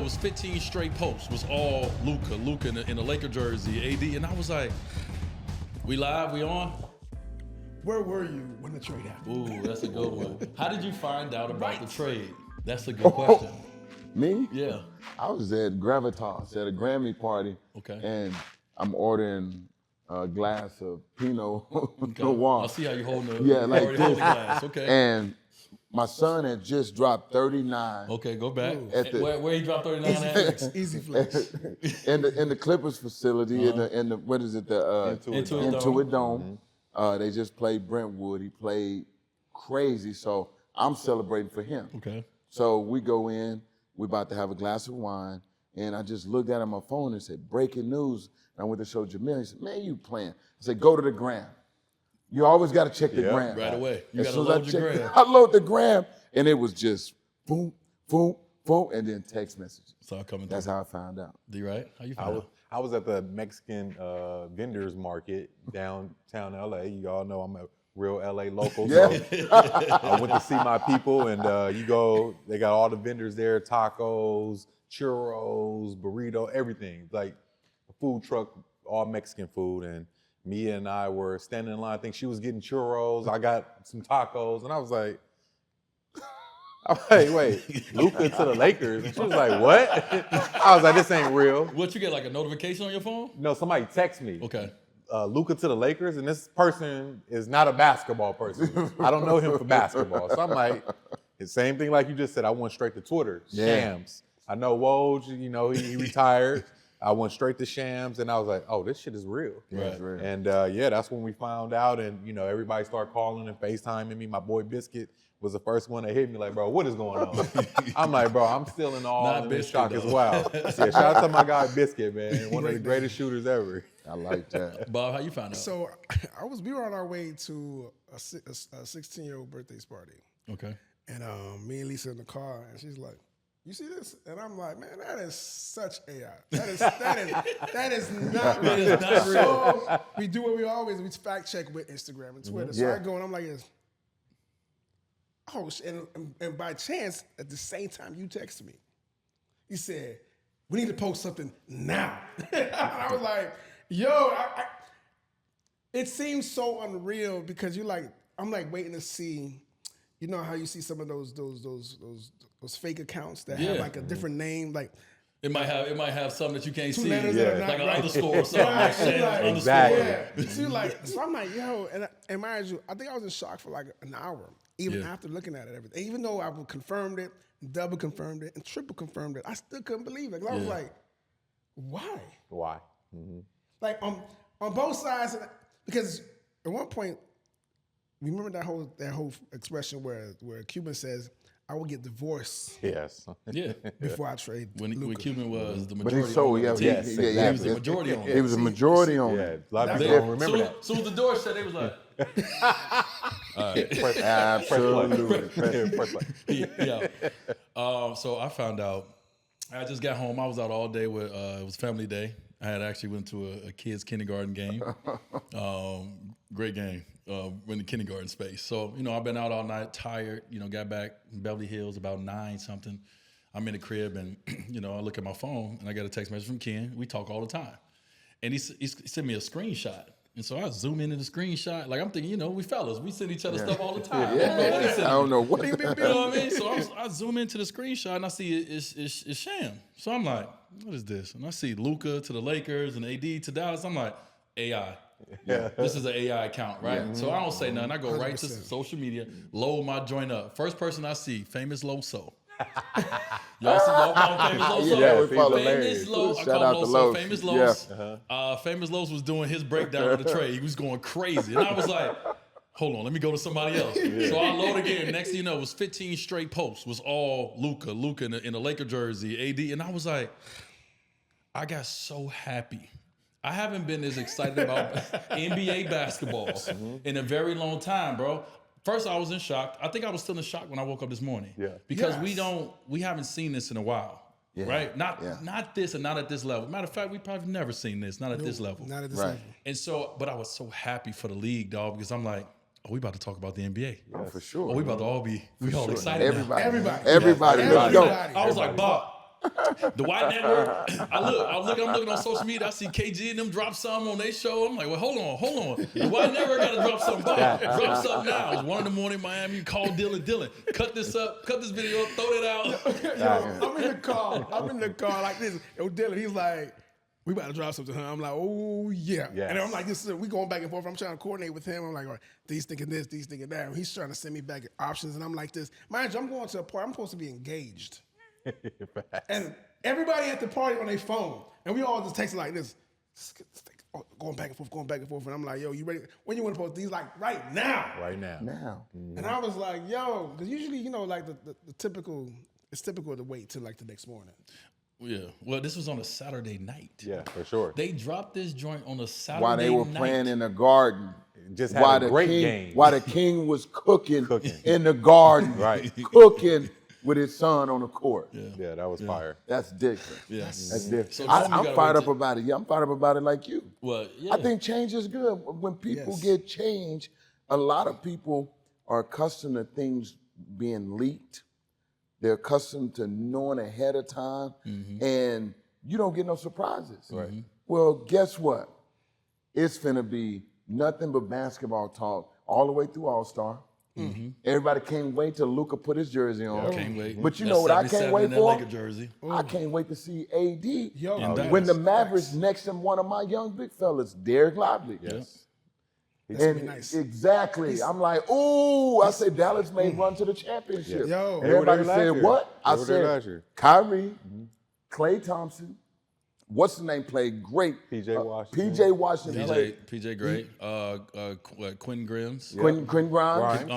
was 15 straight posts. Was all Luka in the Laker jersey, AD, and I was like, we live, we on? Where were you when the trade happened? Ooh, that's a good one. How did you find out about the trade? That's a good question. Me? Yeah. I was at Gravitas at a Grammy party. Okay. And I'm ordering a glass of Pinot Okay. Noir. I see how you holding the like hold the this. glass. Okay. And my son had just dropped 39. Okay, go back. Where he dropped 39 at? Easy flex. in the Clippers facility in the what is it, the Intuit Dome. They just played Brentwood. He played crazy, so I'm celebrating for him. Okay. So we go in, we're about to have a glass of wine, and I just looked at my phone and said, breaking news. And I went to show Jamil. He said, man, you playing. I said, go to the gram. You always got to check the gram. Right away. You got As to soon as load your gram. I load the gram, and it was just boom, boom, boom, and then text messages. Saw it coming That's through. how I found out. D-Right? How you found out? I was at the Mexican vendors market downtown LA. You all know I'm a real LA local. So I went to see my people, and they got all the vendors there, tacos, churros, burrito, everything. Like a food truck, all Mexican food. And Mia and I were standing in line. I think she was getting churros. I got some tacos, and I was like, wait, Luka to the Lakers. And she was like, what? I was like, this ain't real. What, you get like a notification on your phone? No, somebody text me. Okay. Luka to the Lakers, and this person is not a basketball person. I don't know him for basketball. So I'm like, the same thing like you just said. I went straight to Twitter, Shams. I know Woj, he retired. I went straight to Shams, and I was like, oh, this shit is real. Right. Real. And that's when we found out, and everybody started calling and FaceTiming me. My boy Biscuit was the first one that hit me like, bro, what is going on? I'm like, bro, I'm still in awe and in shock as well. Yeah, shout out to my guy Biscuit, man, one of the greatest shooters ever. I like that. Bob, how you found out? So we were on our way to a 16-year-old birthday party. Okay. And me and Lisa in the car, and she's like, you see this? And I'm like, man, that is such AI. That is not real. It is not real. So we do what we always, we fact check with Instagram and Twitter. So I go and I'm like, oh, and by chance, at the same time you texted me, you said, we need to post something now. I was like, yo, it seems so unreal because I'm like waiting to see, you know how you see some of those fake accounts that have like a different name, like It might have something that you can't see, letters that are not like an right. underscore or something. Exactly. Yeah. So I'm like, yo, and mind you, I think I was in shock for like an hour, even after looking at it, everything. Even though I confirmed it, double confirmed it, and triple confirmed it, I still couldn't believe it. 'Cause I was like, why? Why? Mm-hmm. Like on both sides, because at one point, remember that whole expression where Cuban says, I will get divorced Yes. Yeah. before I trade When Luka. Cuban was the But majority he sold, owner of the yeah, team. Yes, He was the majority owner. He was a majority owner. Yeah, a lot of They- people don't remember that. Soon as the door shut, they was like, all right. Absolutely. Yeah. So I found out. I just got home. I was out all day with. It was family day. I had actually went to a kids kindergarten game. Great game. In the kindergarten space. So I've been out all night, tired. Got back in Beverly Hills about 9 something. I'm in the crib and I look at my phone and I got a text message from Ken. We talk all the time, and he sent me a screenshot. And so I zoom into the screenshot. Like I'm thinking, we fellas, we send each other stuff all the time. I don't know what. You know what I mean? So I zoom into the screenshot and I see it's Sham. So I'm like, what is this? And I see Luka to the Lakers and AD to Dallas. I'm like, AI. Yeah. This is an AI account, right? Yeah. So I don't say nothing. I go right to social media, load my joint up. First person I see, Famous Loso. Y'all follow Famous Loso? Yeah, we follow Famous Loso. I Shout call out to Loso Los. Famous Los. Famous Los was doing his breakdown of the trade. He was going crazy. And I was like, hold on, let me go to somebody else. So I load again. Next thing you know, it was 15 straight posts. Was all Luka in the Laker jersey, AD. And I was like, I got so happy. I haven't been as excited about NBA basketball in a very long time, bro. First, I was in shock. I think I was still in shock when I woke up this morning. Yeah. Because we haven't seen this in a while. Yeah. Right? Not this and not at this level. Matter of fact, we probably never seen this, not at this level. Not at this level. And so, but I was so happy for the league, dog, because I'm like, oh, we about to talk about the NBA. Yeah, for sure. Oh, we about to all be excited Everybody. now. Everybody. Let's go. I was like, Bob, The White Network. I'm looking on social media. I see KG and them drop something on their show. I'm like, well, hold on. The White Network got to drop something. Drop something now. It was 1 a.m. Miami. Call Dylan. Cut this video up, throw it out. Yo, I'm in the car like this. Yo, Dylan, he's like, we about to drop something. Huh? I'm like, oh yeah. Yes. And I'm like, we going back and forth. I'm trying to coordinate with him. I'm like, all right, these thinking this, these thinking that. And he's trying to send me back options, and I'm like this. Mind you, I'm going to a party. I'm supposed to be engaged. And everybody at the party on their phone, and we all just texting like this, going back and forth. And I'm like, yo, you ready? When you want to post these? Like, right now. Now. And I was like, yo, because usually, like the typical, it's typical to wait till like the next morning. Yeah. Well, this was on a Saturday night. Yeah, for sure. They dropped this joint on a Saturday night. While they were playing in the garden. Just had a great game. While the king was cooking in the garden. Right. Cooking with his son on the court. Yeah, that was fire. That's different. Yes. That's different. So I'm fired up about it. Yeah, I'm fired up about it like you. Well, yeah. I think change is good. When people get change, a lot of people are accustomed to things being leaked. They're accustomed to knowing ahead of time, and you don't get no surprises. Right. Well, guess what? It's finna be nothing but basketball talk all the way through All-Star. Everybody can't wait till Luka put his jersey on. Can't wait. But you know what I can't wait in that for? Laker jersey. I can't wait to see AD Yo, when the Mavericks next to one of my young big fellas, Derek Lively. Yes. That's gonna And be nice. exactly, I'm like, ooh, I said Dallas may run to the championship. Yo. And everybody They were there said, last year. what? I They were there last said, year. Kyrie, Klay Thompson, what's the name, played great. PJ Washington. PJ Washington played. PJ Gray, Quinn Grimes. Quinn Grimes.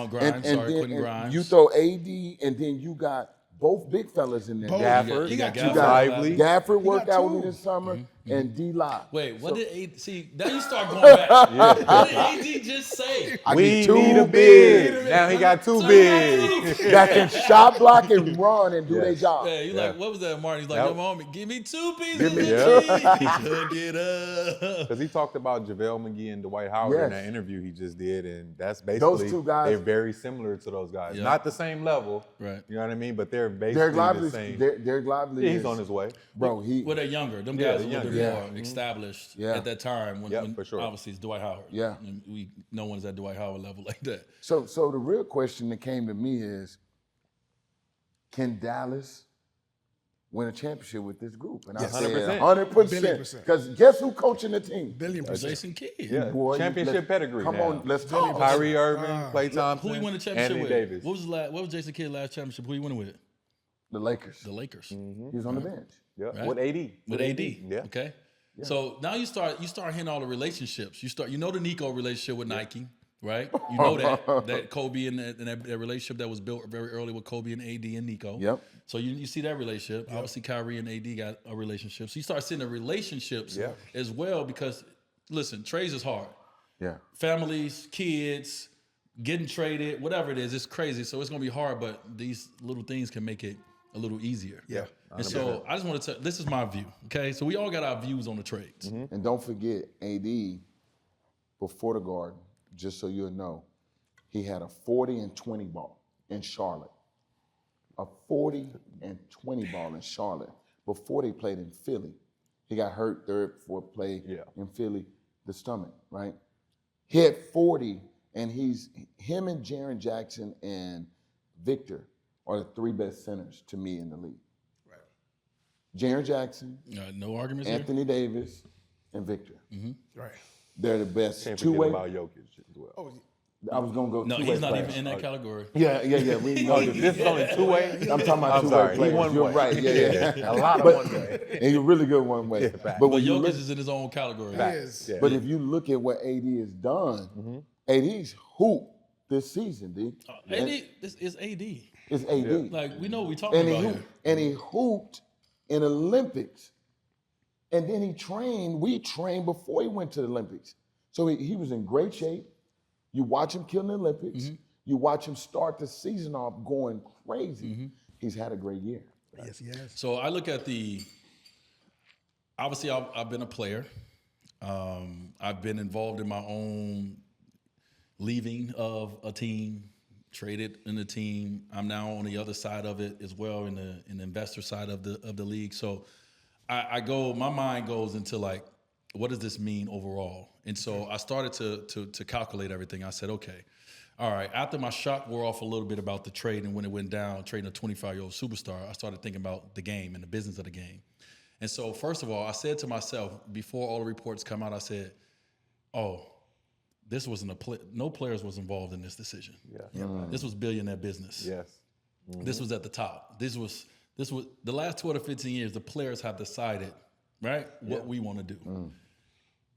Grimes, Quinn Grimes. You throw AD, and then you got both big fellas in there. Both. Gafford. He got You Gafford. got Lively. Gafford worked got out with me two. this summer, and D-Live. Wait, what did AD see? Now you start going back. What did AD just say? I We need two need a big big. Now he got two big. that can shot block and run and do their job. Yeah, you like, what was that, Martin? He's like, Yep. yo, mommy, give me 2 pieces. Give me of cheese. Hook it up. Because he talked about JaVale McGee and Dwight Howard in Yes. that interview he just did, and that's basically Those two guys- they're very similar to those guys. Yeah. Not the same level, Right. You know what I mean? But they're basically Derek the Lively's, same. Derek Lively He's is, on his way. bro, he, Well, they're younger. Them Yeah, guys are a little bit they're more younger. established Yeah. at that time when, Yeah, when for sure. obviously it's Dwight Howard. Yeah. And no one's at Dwight Howard level like that. so the real question that came to me is, can Dallas win a championship with this group? And I Yes. said 100%. 100%. Because guess who coaching the team? $1,000,000,000%. Jason Kidd. Yeah, Boy, championship let's- pedigree. Come now. on, let's talk. Kyrie Irving, Klay Thompson, Who he won the championship Anthony with? Davis. What was Jason Kidd's last championship? Who he won with? The Lakers. The Lakers. He was on the bench. Yeah, Right. with AD. With AD. Yeah. Okay. So now you start hitting all the relationships. You know the Nico relationship with Nike, right? You know that Kobe and that relationship that was built very early with Kobe and AD and Nico. Yep. So you see that relationship. Obviously Kyrie and AD got a relationship. So you start seeing the relationships as well because listen, trades is hard. Yeah. Families, kids, getting traded, whatever it is, it's crazy. So it's gonna be hard, but these little things can make it a little easier. Yeah. And so I just want to tell, this is my view, okay? So we all got our views on the trades. And don't forget, AD, before the Garden, just so you'll know, he had a 40 and 20 ball in Charlotte. A 40 and 20 ball in Charlotte before they played in Philly. He got hurt third, fourth play in Philly, the stomach, right? He had 40, and him and Jaren Jackson and Victor are the 3 best centers to me in the league. Right. Jaren Jackson, No arguments Anthony Davis, and Victor. Right. They're the best Can't forget two-way. about Jokic as well. Oh, I was gonna go there. No, two-way he's not players. even in that category. Yeah. We know This is only two-way? I'm talking about I'm two-way sorry, he players. one You're way. right. Yeah. A lot of But- one way. And you're really good one way. fact. But But when you Jokic look, is in his own category. it is. Yeah. but if you look at what AD has done, AD's hooped this season, D. AD, this is AD. It's AD. Like, we know what we're talking And he about hooped, here. and he hooped in Olympics. And then we trained before he went to the Olympics. So he was in great shape. You watch him kill the Olympics. You watch him start the season off going crazy. He's had a great year. Yes, he has. So I look at obviously I've been a player. I've been involved in my own leaving of a team, traded in the team. I'm now on the other side of it as well, in the investor side of the league. So my mind goes into like, what does this mean overall? And so I started to calculate everything. I said, okay, all right, after my shock wore off a little bit about the trade and when it went down, trading a 25-year-old superstar, I started thinking about the game and the business of the game. And so first of all, I said to myself, before all the reports come out, I said, oh, this wasn't no players was involved in this decision. Yeah. This was billionaire business. Yes. This was at the top. This was the last 12 to 15 years, the players have decided, right, what we want to do.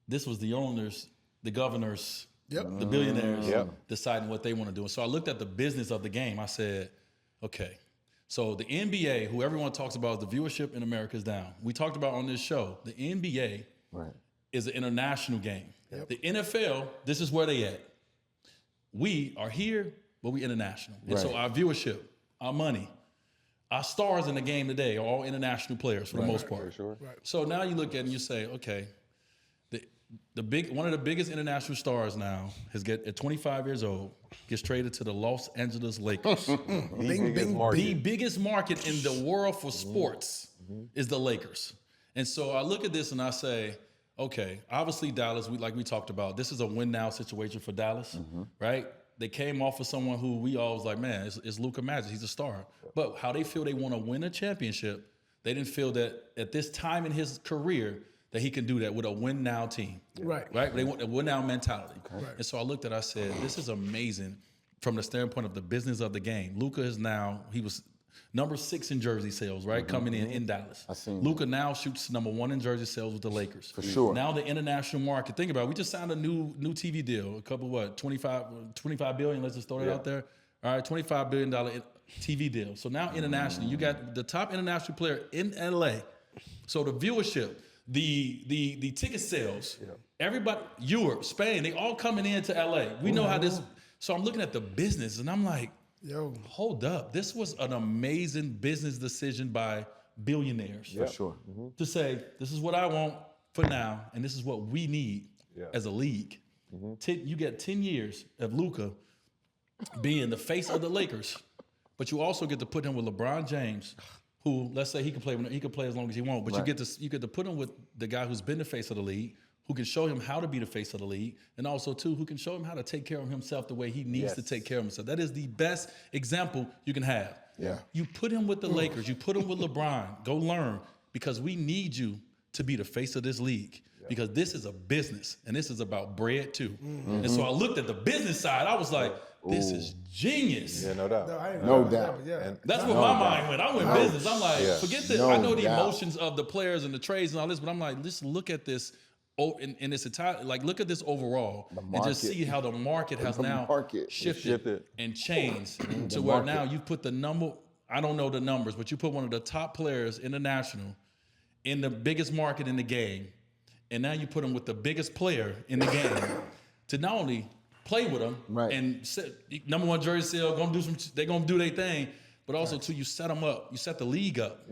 This was the owners, the governors, the billionaires deciding what they want to do. And so I looked at the business of the game. I said, okay, so the NBA, who everyone talks about, the viewership in America is down. We talked about on this show, the NBA is an international game. The NFL, this is where they at. We are here, but we international. And so our viewership, our money, our stars in the game today are all international players for the most part. For sure. So now you look at it and you say, okay, one of the biggest international stars now at 25 years old, gets traded to the Los Angeles Lakers. The biggest market in the world for sports is the Lakers. And so I look at this and I say, okay, obviously Dallas, like we talked about, this is a win-now situation for Dallas, right? They came off of someone who we all was like, man, it's Luka Magic, he's a star. But how they feel they want to win a championship, they didn't feel that at this time in his career that he can do that with a win-now team. Right? They want a win-now mentality. And so I looked at it, I said, this is amazing from the standpoint of the business of the game. Luka he was number 6 in jersey sales, right? Coming in Dallas. Luka now shoots number 1 in jersey sales with the Lakers. For sure. Now the international market. Think about it. We just signed a new TV deal. A couple, 25 billion. Let's just throw it out there. All right, $25 billion TV deal. So now internationally, you got the top international player in LA. So the viewership, the ticket sales, everybody, Europe, Spain, they all coming into LA. We know how this. So I'm looking at the business and I'm like, yo, hold up. This was an amazing business decision by billionaires. For sure. To say, this is what I want for now, and this is what we need as a league. You get 10 years of Luka being the face of the Lakers, but you also get to put him with LeBron James, who, let's say he can play as long as he wants, but you get to put him with the guy who's been the face of the league, who can show him how to be the face of the league, and also, too, who can show him how to take care of himself the way he needs to take care of himself. That is the best example you can have. You put him with the Lakers. You put him with LeBron. Go learn, because we need you to be the face of this league, because this is a business, and this is about bread, too. And so I looked at the business side. I was like, this is genius. Yeah, no doubt. No doubt. That's where my mind went. I went business. I'm like, forget this. I know the emotions of the players and the trades and all this, but I'm like, let's look at this in its entire, like, look at this overall and just see how the market has now shifted and changed to where now you put I don't know the numbers, but you put one of the top players international in the biggest market in the game, and now you put him with the biggest player in the game to not only play with them and number 1 jersey sale, they're gonna do their thing, but also too, you set them up, you set the league up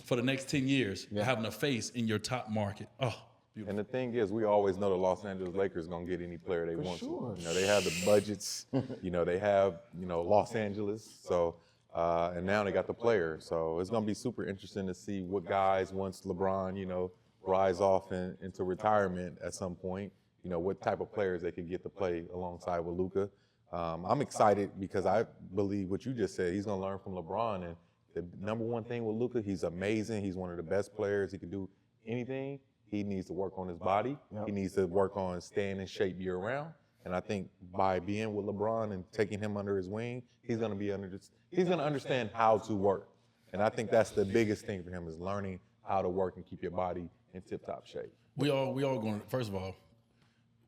for the next 10 years, having a face in your top market. Oh, beautiful. And the thing is, we always know the Los Angeles Lakers gonna get any player they want to. You know, they have the budgets. They have Los Angeles. So and now they got the player. So it's gonna be super interesting to see what guys, once LeBron rise off into retirement at some point, what type of players they could get to play alongside with Luka. I'm excited because I believe what you just said. He's gonna learn from LeBron, and the number one thing with Luka, he's amazing. He's one of the best players. He can do anything. He needs to work on his body. He needs to work on staying in shape year round. And I think by being with LeBron and taking him under his wing, he's gonna understand how to work. And I think that's the biggest thing for him, is learning how to work and keep your body in tip-top shape. We all going. First of all,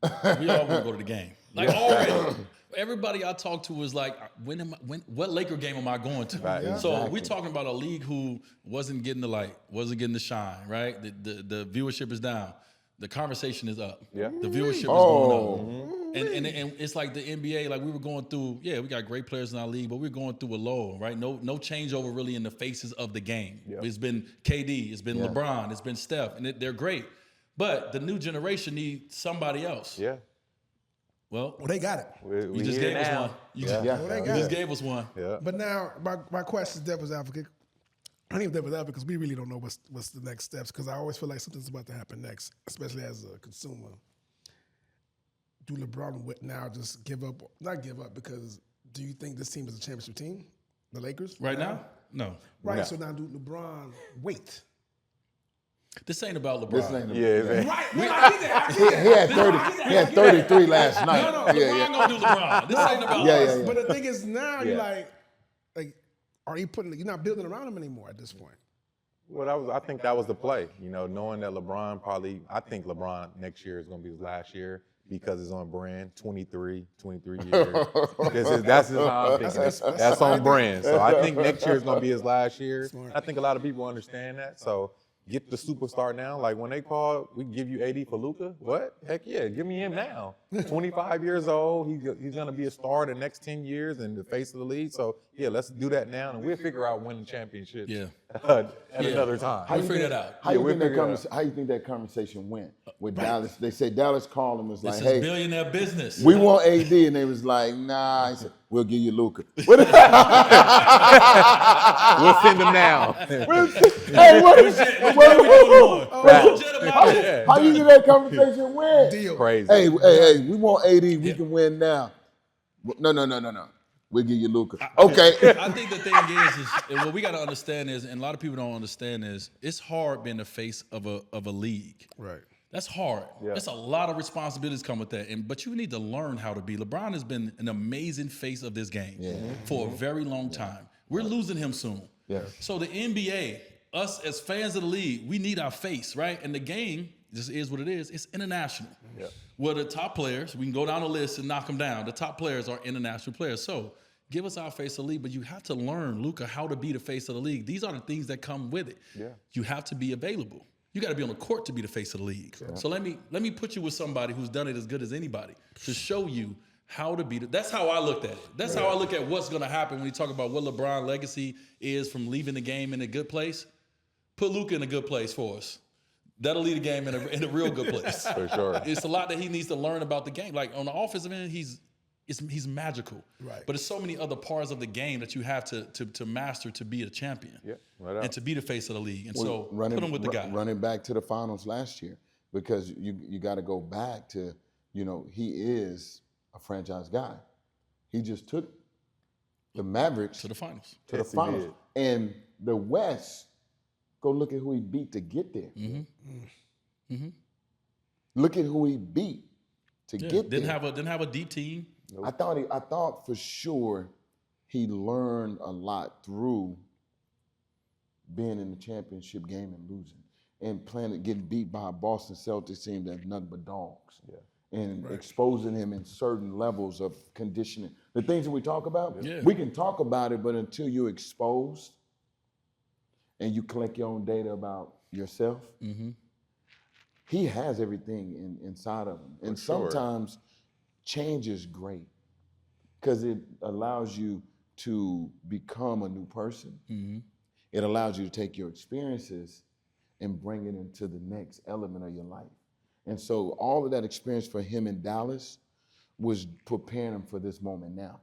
we all want to go to the game. Like already, everybody I talk to is like, what Laker game am I going to? So we're talking about a league who wasn't getting the light, wasn't getting the shine, right? The viewership is down. The conversation is up. The viewership is going up. And it's like the NBA, like we were going through, we got great players in our league, but we're going through a low, right? No changeover really in the faces of the game. It's been KD, it's been LeBron, it's been Steph, and they're great. But the new generation needs somebody else. Well, Well, they got it. you just gave us one. You just, Well, they you got just it. gave us one. Yeah. But now, my question is devil's advocate. I need devil's advocate because we really don't know what's the next steps. Because I always feel like something's about to happen next, especially as a consumer. Do LeBron now just give up? Not give up, because do you think this team is a championship team, the Lakers? Right now? No. Right. No. So now do LeBron wait? This ain't about LeBron. This ain't Yeah. Right. No, I get that. I He get that. had 30. He had 33 last night. No, LeBron gonna do LeBron. This ain't about Yeah, us. yeah. But the thing is, now you're Yeah. like, are you putting? You're not building around him anymore at this point. Well, I think that was the play. You know, knowing that LeBron I think LeBron next year is going to be his last year because it's on brand. 23 years. That's just how I'm thinking. That's on brand. So I think next year is going to be his last year. I think a lot of people understand that. So get the superstar now. Like when they call, we give you 80 for Luka. What? Heck yeah, give me him now. 25 years old. He's going to be a star the next 10 years and the face of the league. So yeah, let's do that now, and we'll figure out winning championships. Yeah. At another time. We'll figure that out. How you we'll think that figure it out. how you think that conversation went with Dallas? They said Dallas called him, was This like, is "Hey, billionaire business. we want AD," and they was like, "Nah." He said, "We'll give you Luka." We'll send him now. Hey, what? How you think that conversation went? Deal. Crazy. Hey, we want AD. We can win now. No. We'll give you Luka. Okay. I think the thing is what we got to understand is, and a lot of people don't understand is, it's hard being the face of a league. Right. That's hard. Yeah. There's a lot of responsibilities come with that, but you need to learn how to be. LeBron has been an amazing face of this game for a very long time. We're losing him soon. Yeah. So the NBA, us as fans of the league, we need our face, right? And the game just is what it is. It's international. Yeah. Well, the top players, we can go down the list and knock them down. The top players are international players. So give us our face of the league, but you have to learn, Luka, how to be the face of the league. These are the things that come with it. Yeah. You have to be available. You got to be on the court to be the face of the league. So let me put you with somebody who's done it as good as anybody to show you how to be. That's how I looked at it. That's how I look at what's going to happen when you talk about what LeBron's legacy is from leaving the game in a good place. Put Luka in a good place for us. That'll lead the game in a real good place. For sure. It's a lot that he needs to learn about the game. Like on the offensive end, he's magical. Right. But there's so many other parts of the game that you have to master to be a champion. Yeah, right out. And to be the face of the league. And so running, put him with the guy. Running back to the finals last year, because you got to go back to, he is a franchise guy. He just took the Mavericks To the finals. to the Yes, he finals. did. And the West, go look at who he beat to get there. Look at who he beat to get Didn't there. have a deep team. I thought for sure he learned a lot through being in the championship game and losing, and getting beat by a Boston Celtics team that's nothing but dogs. Yeah. And exposing him in certain levels of conditioning. The things that we talk about, Yeah. we can talk about it, but until you're exposed and you collect your own data about yourself, he has everything inside of him. And sure. sometimes change is great because it allows you to become a new person. It allows you to take your experiences and bring it into the next element of your life. And so all of that experience for him in Dallas was preparing him for this moment now.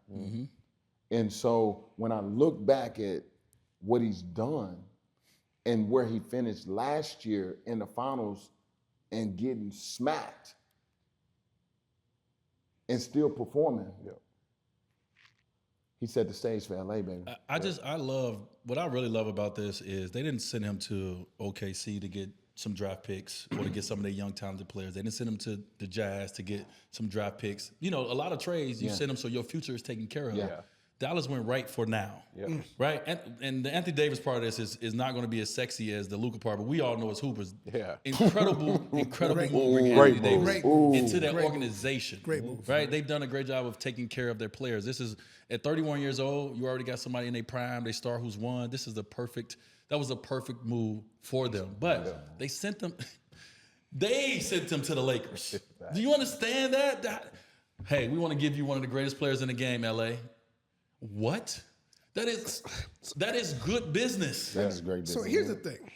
And so when I look back at what he's done and where he finished last year in the finals and getting smacked and still performing, he set the stage for LA, baby. What I really love about this is they didn't send him to OKC to get some draft picks or to get some of their young talented players. They didn't send him to the Jazz to get some draft picks. A lot of trades, you send them so your future is taken care of. Yeah. Dallas went right for now. Yeah. Right? And the Anthony Davis part of this is not going to be as sexy as the Luka part, but we all know his hoopers. Yeah. Incredible move bringing Great Anthony move. Davis into that organization. Great move. Right? They've done a great job of taking care of their players. This is at 31 years old, you already got somebody in their prime, they star who's won. That was a perfect move for them. But they sent them to the Lakers. Do you understand that? Hey, we want to give you one of the greatest players in the game, LA. What? That is good business. That is great business. So here's the thing.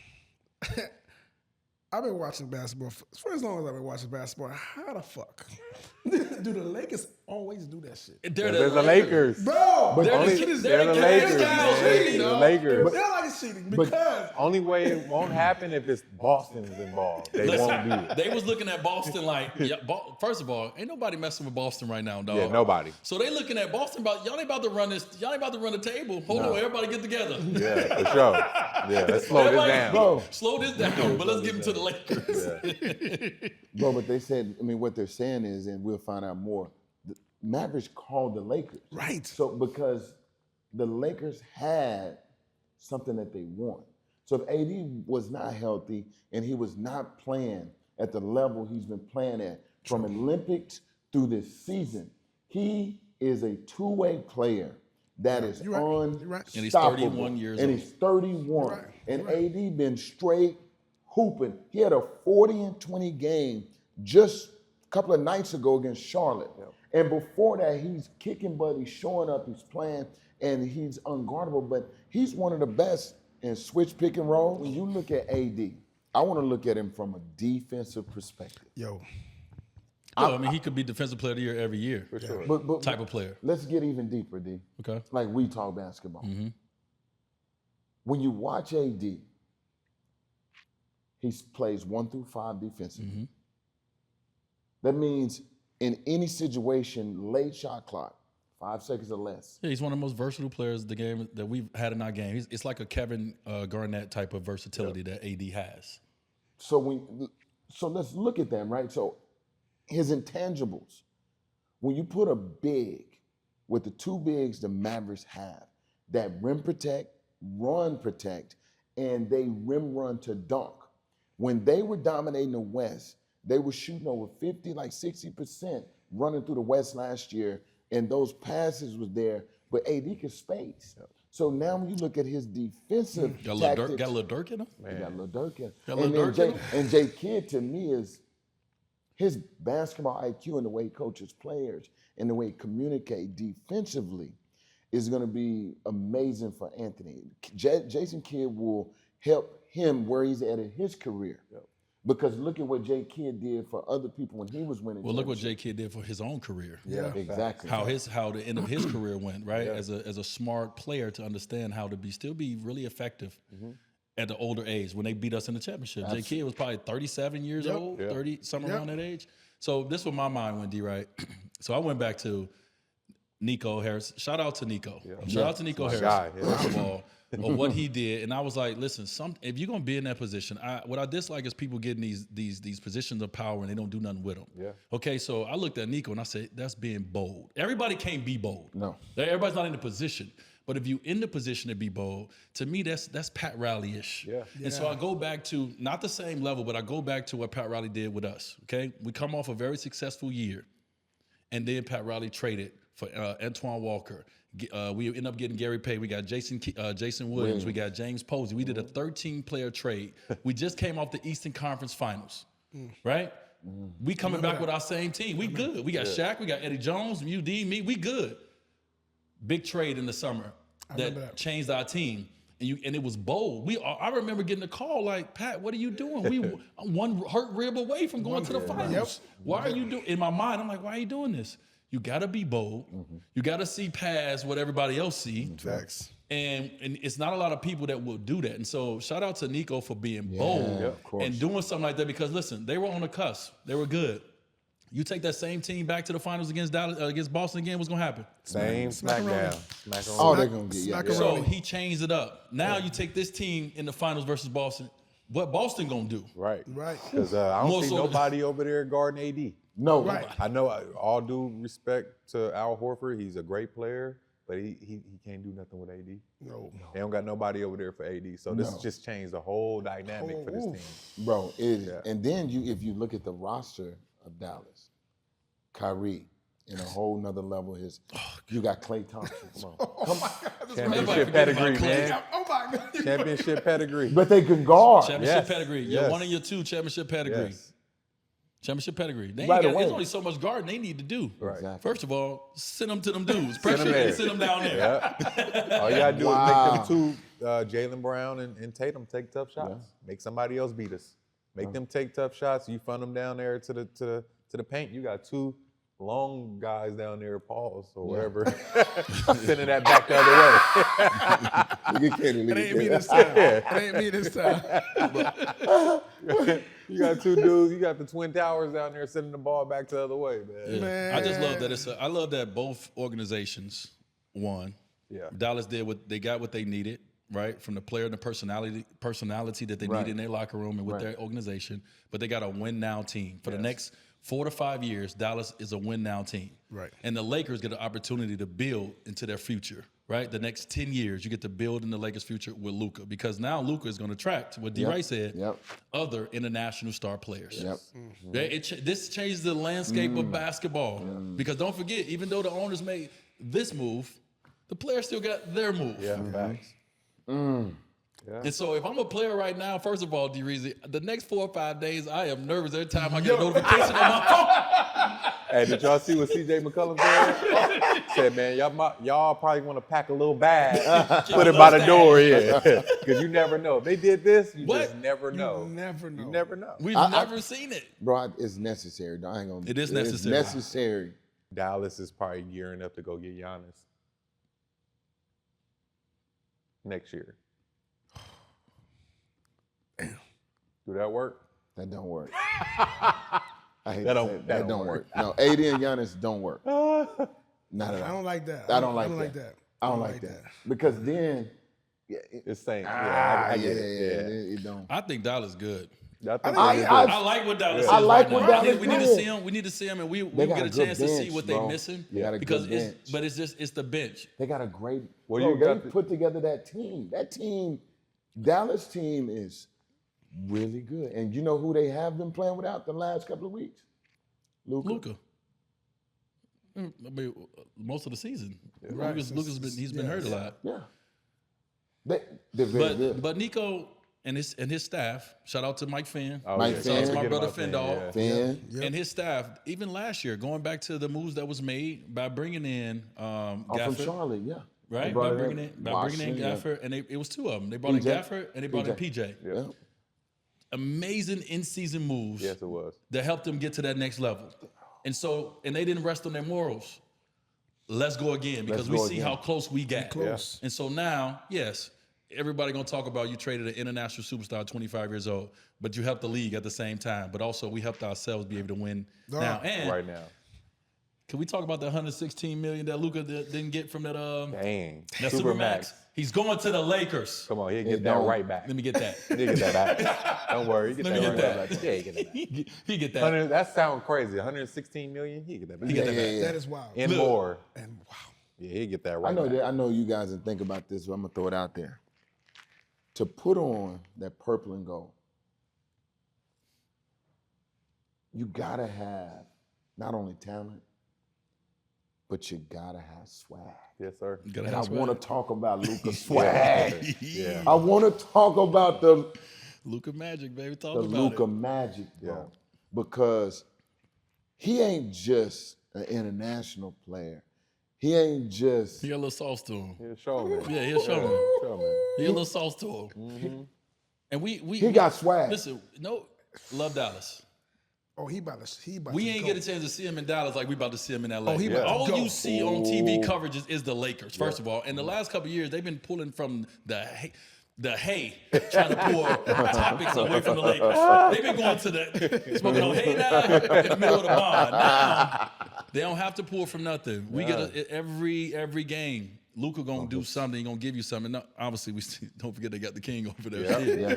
I've been watching basketball for as long as I've been watching basketball. How the fuck Do the Lakers always do that shit? They're There's the Lakers. Bro, But they're only- the Lakers. they're the Lakers, They're man. cheating, The dog. Lakers. They're like cheating because Only way it won't happen if it's Boston is involved. They won't do it. They was looking at Boston like, first of all, ain't nobody messing with Boston right now, dog. Yeah, nobody. So they looking at Boston about y'all ain't about to run this. Y'all ain't about to run the table. Hold on, everybody get together. Yeah, for sure. Yeah, let's slow this Everybody down. Bro. Slow this down, but let's give them to the Lakers. Bro, but they said, I mean, what they're saying is, and we'll find out more, the Mavericks called the Lakers. right. So because the Lakers had something that they want. So if AD was not healthy and he was not playing at the level he's been playing at from Olympics through this season, he is a two-way player that is You're right. You're right. unstoppable. And he's 31 years And old. he's 31. Right. And AD been straight hooping. He had a 40-20 game just a couple of nights ago against Charlotte. And before that, he's kicking butt, he's showing up, he's playing, and he's unguardable. But he's one of the best in switch pick and roll. When you look at AD, I want to look at him from a defensive perspective. Yo, I mean, he could be defensive player of the year every year. For sure. But Type of player. let's get even deeper, D. Okay. Like we talk basketball. When you watch AD, he plays 1 through 5 defensively. That means in any situation, late shot clock, 5 seconds or less. Yeah, he's one of the most versatile players the game that we've had in our game. It's like a Kevin Garnett type of versatility that AD has. So let's look at them, right? So his intangibles. When you put a big with the two bigs the Mavericks have, that rim protect, run protect, and they rim run to dunk. When they were dominating the West, they were shooting over 50, like 60% running through the West last year, and those passes was there, but AD could space. So now when you look at his defensive Got a tactics, little Dirk in him? he got a little Dirk in. Got a little And then Dirk in and Jay Kidd to me is his basketball IQ and the way he coaches players and the way he communicates defensively is going to be amazing for Anthony. Jason Kidd will help him where he's at in his career. Because look at what Jay Kidd did for other people when he was winning. Well, look what Jay championships. Kidd did for his own career. Yeah, exactly. How the end of his career went, right? As a smart player to understand how to still be really effective at the older age when they beat us in the championship. Jay Kidd was probably 37 years old, 30, somewhere around that age. So this was my mind went, D, right? So I went back to Nico Harris. Shout out to Nico. Shout out to Nico Harris. guy, yeah. First of all, of what he did. And I was like, listen, if you're gonna be in that position, what I dislike is people getting these positions of power and they don't do nothing with them. Yeah. Okay, so I looked at Nico and I said, that's being bold. Everybody can't be bold. No. Everybody's not in the position. But if you in the position to be bold, to me that's Pat Riley-ish. Yeah. And so I go back to not the same level, but I go back to what Pat Riley did with us. Okay, we come off a very successful year, and then Pat Riley traded for Antoine Walker. We end up getting Gary Payton. We got Jason Williams. We got James Posey. We did a 13-player trade. We just came off the Eastern Conference Finals, right? We coming back with our same team. We good. We got Shaq. We got Eddie Jones, UD, me. We good. Big trade in the summer that changed our team. And it was bold. I remember getting a call like, Pat, what are you doing? We one hurt rib away from going to the finals. Why are you doing? In my mind, I'm like, why are you doing this? You got to be bold. You got to see past what everybody else see. facts. And it's not a lot of people that will do that. And so shout out to Nico for being bold of course. and doing something like that because listen, they were on the cusp. They were good. You take that same team back to the finals against Boston again, what's gonna happen? Same smackdown. Oh, they're going to get So he changed it up. Now you take this team in the finals versus Boston. What Boston gonna do? Right. Right. Because I More don't see so- nobody over there guarding AD. No. Right. I know, all due respect to Al Horford, he's a great player, but he can't do nothing with AD. No. They don't got nobody over there for AD. So this just changed the whole dynamic for this team. Bro, it is. And then if you look at the roster of Dallas, Kyrie in a whole nother level. You got Klay Thompson. Come on. Championship pedigree, man. Oh my God. Championship pedigree. But they can guard. Championship Yes. pedigree. Yes. You're one of your two championship pedigree. Yes. Championship pedigree. They ain't Right got, away. there's only so much guarding they need to do. Right. Exactly. First of all, send them to them dudes. Send Pressure them there. and send them down there. Yeah. All you gotta do Wow. is make them two, Jaylen Brown and Tatum, take tough shots. Make somebody else beat us. Make them take tough shots. You fund them down there to the paint. You got two long guys down there, pause or whatever, sending that back the other way. It ain't me this time. It ain't me this time. You got two dudes. You got the Twin Towers down there sending the ball back the other way, man. Yeah. Man. I just love that I love that both organizations won. Yeah. Dallas did what they got what they needed, right? From the player and the personality that they needed in their locker room and with their organization. But they got a win now team. For the next 4 to 5 years, Dallas is a win now team. Right. And the Lakers get an opportunity to build into their future, right? The next 10 years, you get to build in the Lakers' future with Luka, because now Luka is going to attract, what D-Wright said, other international star players. This changes the landscape of basketball. Because don't forget, even though the owners made this move, the players still got their move. Yeah, facts. Yeah. And so if I'm a player right now, first of all, D-Reezy, the next 4 or 5 days, I am nervous every time I get a notification on my phone. Hey, did y'all see what CJ McCollum said? Said, man, y'all probably want to pack a little bag, put it by the door, because you never know. If they did this, you just never know. You never know. You never know. We've never seen it. Bro, it's necessary. I ain't gonna. It is necessary. It's necessary. Dallas is probably gearing up to go get Giannis next year. Damn. Do that work? That don't work. I hate That to don't- say it. that That don't don't work. work. No, AD and Giannis don't work. Not at I all. don't like that. I don't like that. I don't like that. Because then, It's saying, I get get it. it don't. I think Dallas good. I like what Dallas is. I like right what now. Dallas we need to did. see him. We need to see him, and we They got get a a good chance to see bench, what bro. they're missing. They got a because good bench. but it's the bench. They got a great. Well, bro, you got they put together that team. That team, Dallas team is really good. And you know who they have been playing without the last couple of weeks? Luka. I mean, most of the season. Right. Luka's been hurt a lot. Yeah. They're very good. But Nico and his staff, shout out to Mike Finn. Mike Shout out Finn. to my Forget brother about Finn Finn, Dog. Finn. And his staff, even last year, going back to the moves that was made by bringing in From Gafford, Charlotte, yeah. right? They By brought bringing in Washington, Gafford, and it was two of them. They brought in PJ. Gafford and they brought in PJ. Yeah. Amazing in-season moves Yes, it was. that helped them get to that next level. And they didn't rest on their morals. Let's go again, because we go see again. how close we got. Close. And so now, yes, everybody gonna talk about you traded an international superstar, 25 years old, but you helped the league at the same time. But also we helped ourselves be able to win now. And Right now. can we talk about the $116 million that Luka didn't get from that Dang. that Supermax. Supermax? He's going to the Lakers. Come on, he'll get that don't. right back. Let me get that. He'll get that back. Don't worry. He'll get Let me that get right that. back. Yeah, he'll get that back. He get that. 100, that sounds crazy. 116 million, he'll get that back. He get that back. That is wild. And Look. more. And wow. Yeah, he'll get that I right know back. that. I know you guys didn't think about this, but I'm gonna throw it out there. To put on that purple and gold, you gotta have not only talent, but you gotta have swag. Yes, sir. You gotta And I have want swag. to talk about Luka's swag. Yeah. I want to talk about the Luka Magic, baby. Talk the about Luka it. magic, bro. Yeah. Because he ain't just an international player. He ain't just He got a little sauce to him. He'll show me. Yeah, he'll show me. Show me. He got a little sauce to him. Mm-hmm. And we he got swag. listen, love Dallas. Oh, he about to We ain't go. get a chance to see him in Dallas like we about to see him in LA. Oh, he about to All go. you see on TV coverages is the Lakers, first of all. And the last couple of years, they've been pulling from the hay, trying to pull topics away from the Lakers. They've been going to the smoking on hay now in the middle of the bar. Now they don't have to pull from nothing. We get every game. Luka gonna do something. He gonna give you something. No, obviously, don't forget they got the king over there. Yeah.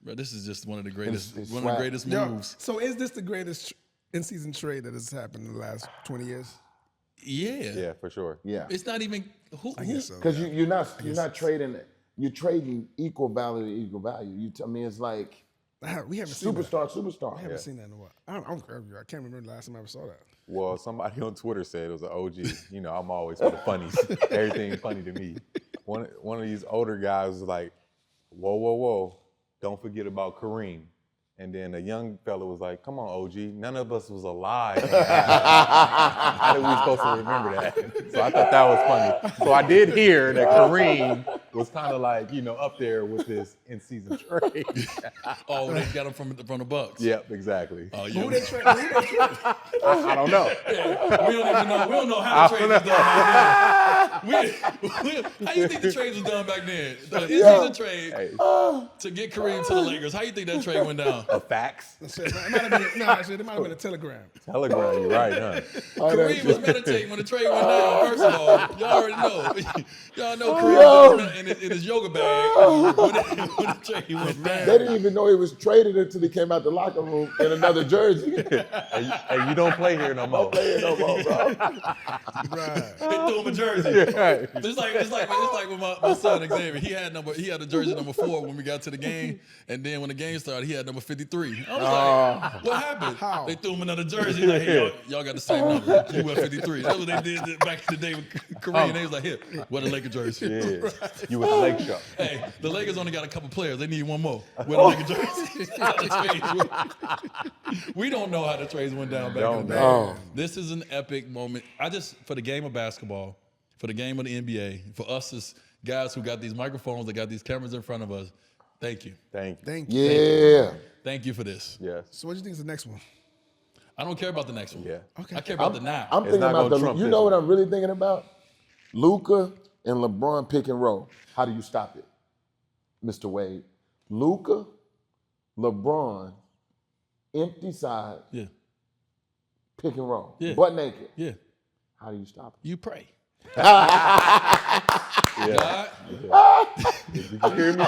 Bro, this is just one of the greatest, It's one of the swag. greatest Yo, moves. so is this the greatest in-season trade that has happened in the last 20 years? Yeah. Yeah, for sure. Yeah. It's not even who. I guess so. Because you're not trading. You're trading equal value to equal value. I mean, it's like We haven't seen that. superstar. I haven't seen that in a while. I can't remember the last time I ever saw that. Well, somebody on Twitter said it was an OG. You know, I'm always for the funnies. Everything funny to me. One of these older guys was like, whoa, whoa, whoa, don't forget about Kareem. And then a young fella was like, come on, OG, none of us was alive. How are we supposed to remember that? So I thought that was funny. So I did hear that Kareem was kind of like, up there with this in-season trade. Oh, they got him from the Bucks. Yep, exactly. Oh, Who yeah. they trade? Who they trade? I don't know. We don't even know. We don't know how the trade was done back then. How you think the trade was done back then? The in-season trade to get Kareem to the Lakers. How you think that trade went down? A fax? It might have been a telegram. Telegram, you're right, huh? Kareem was meditating when the trade went down. First of all, y'all already know. Y'all know Kareem was in his yoga bag when the trade went down. They didn't even know he was traded until he came out the locker room in another jersey. Hey, you don't play here no more. Bro. Right. They threw him a jersey. It's like with my son Xavier. He had a jersey number 4 when we got to the game, and then when the game started, he had number 53. I was like, what happened? How? They threw him another jersey. Like, hey, y'all got the same number. You wear 53. That's what they did back in the day with Kareem. They was like, here, wear the Laker jersey. Yeah. You with the Lake Show. Hey, the Lakers only got a couple players. They need one more. Wear the Laker jersey. We don't know how the trades went down back in the day. know. This is an epic moment. For the game of basketball, for the game of the NBA, for us as guys who got these microphones, that got these cameras in front of us, thank you. Thank you. Thank you. Yeah. Thank you for this. Yes. So what do you think is the next one? I don't care about the next one. Yeah. Okay. I care about the now. I'm thinking not about gonna trump you this know what one. I'm really thinking about? Luka and LeBron pick and roll. How do you stop it, Mr. Wade? Luka, LeBron, empty side, Yeah. pick and roll, Yeah. butt naked. Yeah. How do you stop it? You pray. Yeah. God, Did you hear me?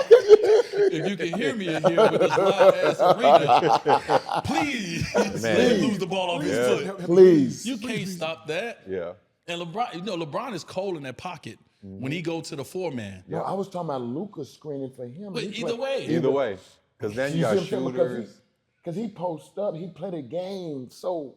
if you can hear me in here with this loud ass arena, please let him lose the ball off his foot. Please. You can't stop that. Yeah. And LeBron is cold in that pocket when he go to the 4-man. No, I was talking about Luka screening for him. But either way. Either way. Because then you got shooters. Because he posts up, he played a game so.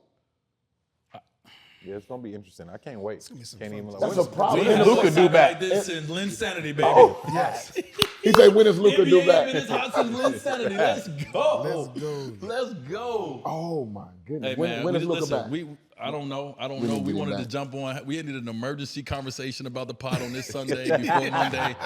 Yeah, it's going to be interesting. I can't wait. Can't even That's a problem. We When have is Luka Luka do do back back? this in Linsanity, baby. Oh, yes. He said, when is Luka do NBA back? been as hot since Linsanity. Let's go. Let's go. Let's go. Oh my goodness. Hey man, when is Luka listen, back? I don't know. need We to get wanted him to back. jump on. We needed an emergency conversation about the pod on this Sunday before Monday.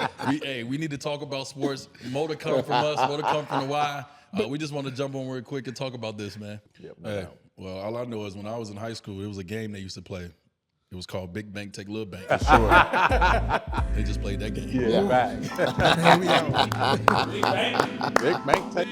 We need to talk about sports. More to come from us. More to come from the Y. We just want to jump on real quick and talk about this, man. Yep, Hey, well, all I know is when I was in high school, it was a game they used to play. It was called Big Bank Take Little Bank. They just played that game. Yeah, back. Here we go. Big Bank. Big Bank take.